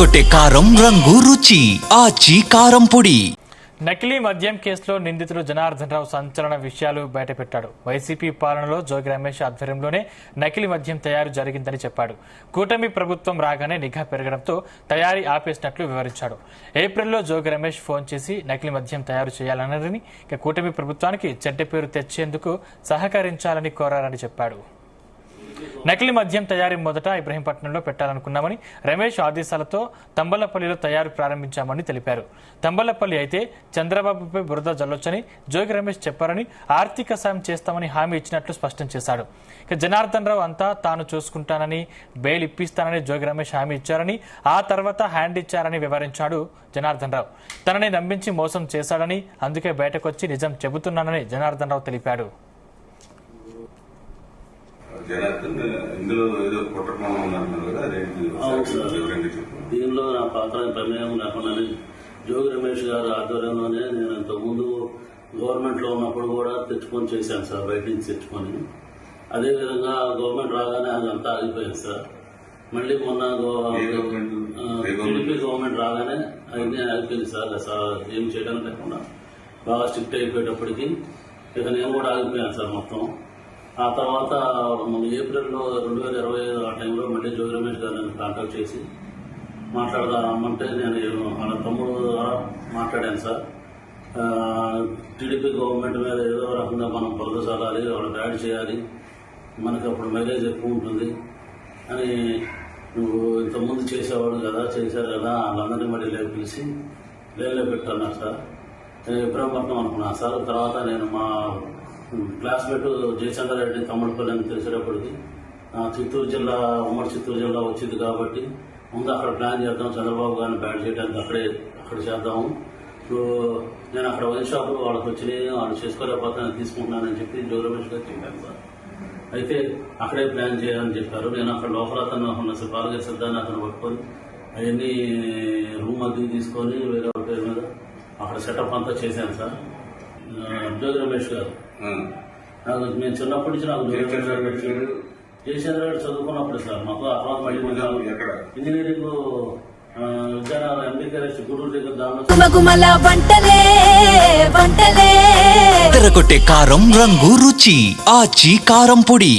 ఎర్రగొట్టే కారం రంగు రుచి ఆచి కారం పొడి. నకిలీ మద్యం కేసులో నిందితుడు జనార్దన్ రావు సంచలన విషయాలు బయటపెట్టాడు. వైసీపీ పాలనలో జోగి రమేష్ ఆధ్వర్యంలోనే నకిలీ మద్యం తయారు జరిగిందని చెప్పాడు. కూటమి ప్రభుత్వం రాగానే నిఘా పెరగడంతో తయారీ ఆపేసినట్లు వివరించాడు. ఏప్రిల్లో జోగి రమేష్ ఫోన్ చేసి నకిలీ మద్యం తయారు చేయాలన్నారని, కూటమి ప్రభుత్వానికి చెడ్డ పేరు తెచ్చేందుకు సహకరించాలని కోరారని చెప్పాడు. నకిలీ మద్యం తయారీ మొదట ఇబ్రహీంపట్నంలో పెట్టాలనుకున్నామని, రమేష్ ఆదేశాలతో తంబలపల్లిలో తయారు ప్రారంభించామని తెలిపారు. తంబలపల్లి అయితే చంద్రబాబుపై బురద జల్లొచ్చని జోగి రమేష్ చెప్పారని, ఆర్థిక సాయం చేస్తామని హామీ ఇచ్చినట్లు స్పష్టం చేశాడు. జనార్దన్ రావు అంతా తాను చూసుకుంటానని, బెయిల్ ఇప్పిస్తానని జోగి రమేష్ హామీ ఇచ్చారని, ఆ తర్వాత హ్యాండ్ ఇచ్చారని వివరించాడు జనార్దన్ రావు. తనని నమ్మించి మోసం చేశాడని, అందుకే బయటకొచ్చి నిజం చెబుతున్నానని జనార్దన్ రావు తెలిపాడు. జనార్దన్ ఇందులో ఏదో కుట్రకోణం ఉందన్నారు కదా, దీనిలో నా పాత్ర ప్రమేయం లేకుండానే జోగి రమేష్ గారి ఆధ్వర్యంలోనే నేను ఇంతకుముందు గవర్నమెంట్ లో ఉన్నప్పుడు కూడా తెచ్చుకొని చేశాను సార్, బయట నుంచి తెచ్చుకొని. అదేవిధంగా గవర్నమెంట్ రాగానే అదంతా ఆగిపోయింది సార్. మళ్ళీ మొన్న టీడీపీ గవర్నమెంట్ రాగానే అన్నీ ఆగిపోయింది సార్. ఏం చేయడం లేకుండా బాగా స్ట్రిక్ట్ అయిపోయేటప్పటికి ఇక నేను కూడా ఆగిపోయాను సార్ మొత్తం. ఆ తర్వాత ఏప్రిల్లో 2025 ఆ టైంలో మళ్ళీ జోగి రమేష్ గారు నన్ను కాంటాక్ట్ చేసి మాట్లాడదామంటే నేను వాళ్ళ తమ్ముడు ద్వారా మాట్లాడాను సార్. టీడీపీ గవర్నమెంట్ మీద ఏదో రకంగా మనం బురద చల్లాలి, వాళ్ళకి యాడ్ చేయాలి, మనకి అప్పుడు మైలేజ్ ఎక్కువ ఉంటుంది అని నువ్వు ఇంతకుముందు చేసేవాడు కదా, చేశారు కదా, వాళ్ళందరినీ మళ్ళీ పిలిచి లేలో పెట్టన్నారు సార్. నేను ఇబ్రహీంపట్నం అనుకున్నాను సార్. తర్వాత నేను మా క్లాస్మేట్ జయచంద్రారెడ్డి తమ్ముడుపల్లి అని తెలిసేటప్పటికి చిత్తూరు జిల్లా, ఉమ్మడి చిత్తూరు జిల్లా వచ్చింది కాబట్టి ముందు అక్కడ ప్లాన్ చేద్దాం, చంద్రబాబు గారిని బ్యాట్ చేయడానికి అక్కడ చేద్దాము. సో నేను అక్కడ వైన్ షాప్ వాళ్ళకి వచ్చినాయి, వాళ్ళు చేసుకోలేకపోతే నేను తీసుకుంటున్నానని చెప్పి జోగి రమేష్ గారు చెప్పాను సార్. అయితే అక్కడే ప్లాన్ చేయాలని చెప్పారు. నేను అక్కడ లోపల అతను ఉన్న పాలగేరి సిద్ధాన్ని అతను పట్టుకొని అవన్నీ రూమ్ అది తీసుకొని వేరే పేరు మీద అక్కడ సెటప్ అంతా చేశాను సార్. జోగి రమేష్ గారు నాకు నేను చిన్నప్పటి నుంచి నాకు జయచంద్ర రెడ్డి చదువుకున్నప్పుడు సార్ మాకు ఆ తర్వాత మళ్ళీ ఇంజనీరింగ్ విద్యానగర్ ఎంబీకేఎస్ గుడూరు దగ్గర ఎర్రగొట్టే కారం రంగు రుచి ఆచి కారం పొడి.